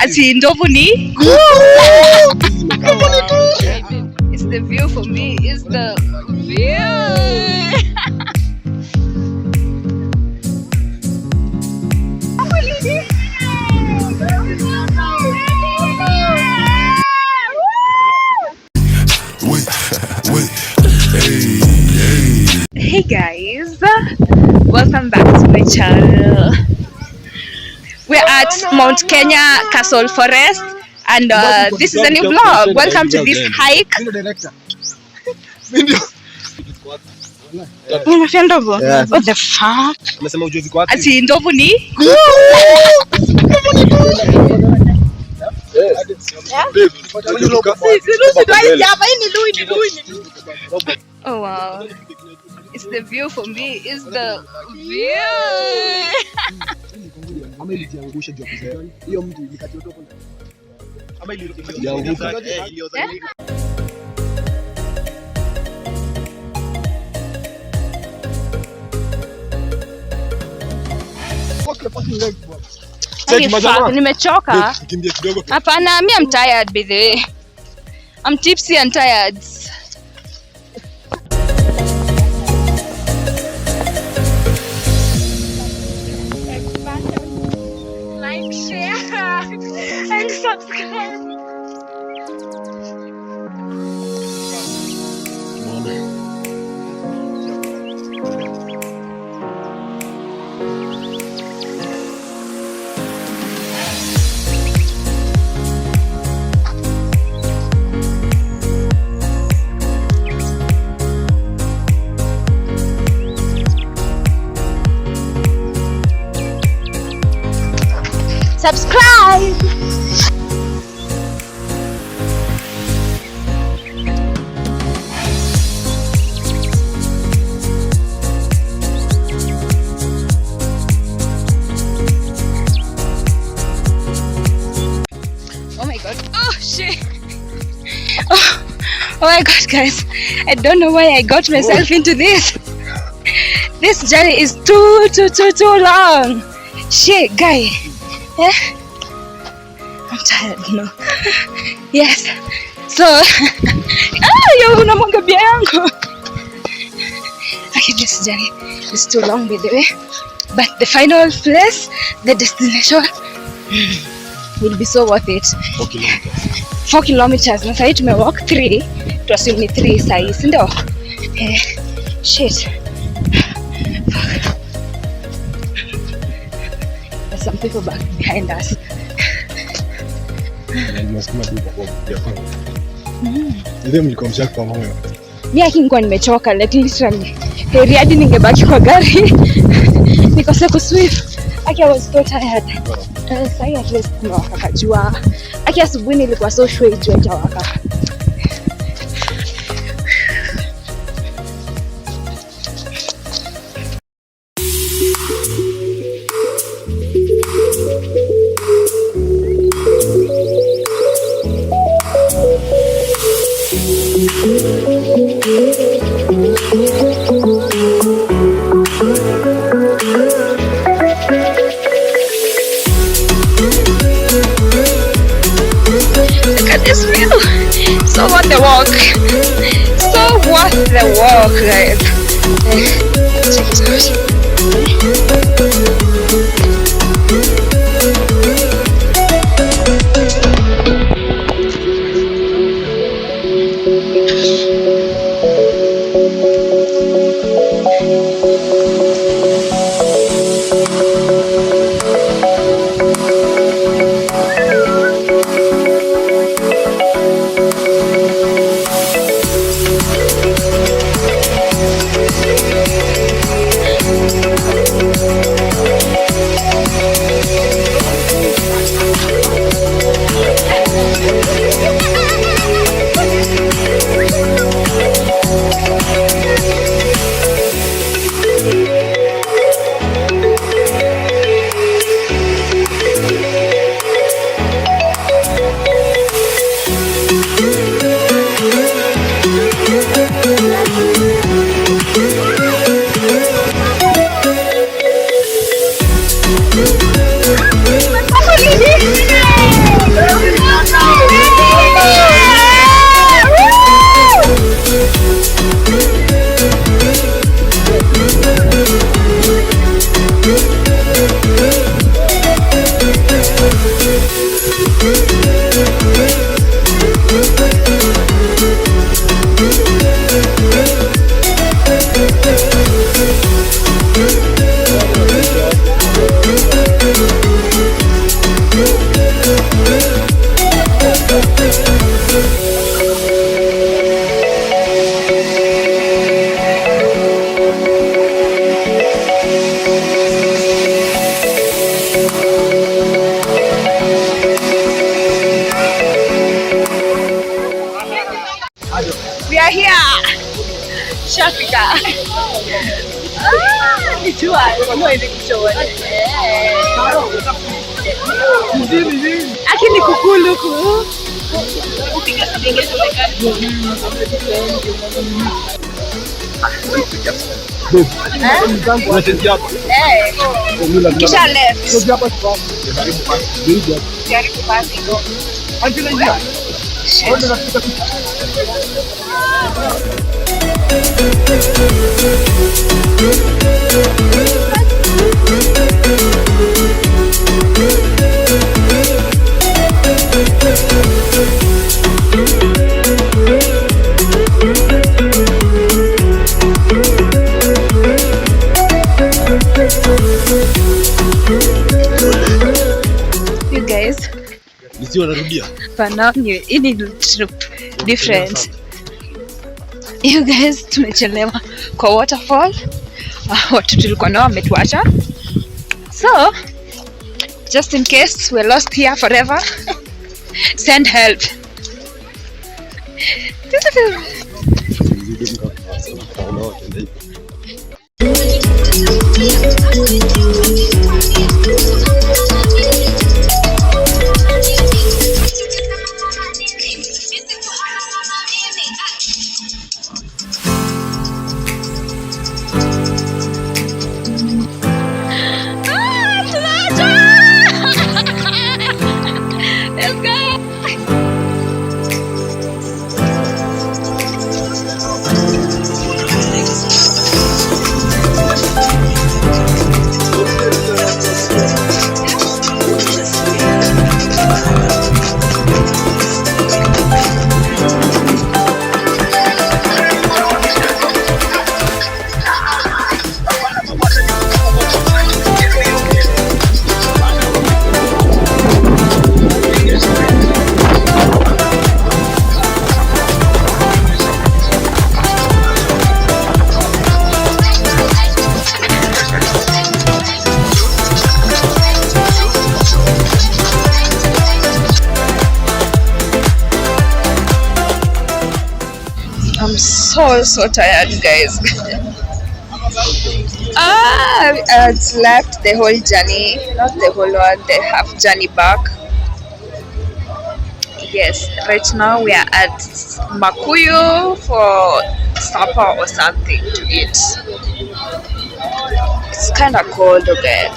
Ati ndovu ni? It's the view for me. It's the view. Hey guys, welcome back to my channel. We're at Mount Kenya Castle Forest and this is a new vlog. Welcome to this hike. Yeah. What the fuck? Ati ndovu ni? Oh wow. It's the view for me. It's the view. Nimechoka. Hapana, I'm tired by the way. I'm tipsy and tired. Like, share, and subscribe. Subscribe. Oh my god. Oh shit. Oh my god, guys. I don't know why I got myself into this. This journey is too long. Shit, guy. Yeah, I'm tired, no. Yes. So, yo unamwaga bia yangu. Okay, this journey is too long by the way, but the final place, the destination, will be so worth it. 4 kilometers. Na sasa tumewalk 3, to assume ni 3 size, ndio. Shit. Some people back behind us. Nilikuwa nimechoka, like literally. Heri hadi ningebaki kwa gari. Nikose kuswift. I was so tired. Sasa at least kumewaka kajua. Asubuhi nilikuwa so sure jua itawaka. This view, so worth the walk. So worth the walk, guys. Check it out. We are here. Shafika. Akini kukuluku. Kisha left. You guys, ini trip different. You guys, tumechelewa kwa waterfall. Watu tulikuwa nao wametuacha, so just in case we're lost here forever, send help. I'm so tired, guys. I've slept the whole journey, not the whole one, the half journey back. Yes, right now we are at Makuyu for supper or something to eat. It's kind of cold again.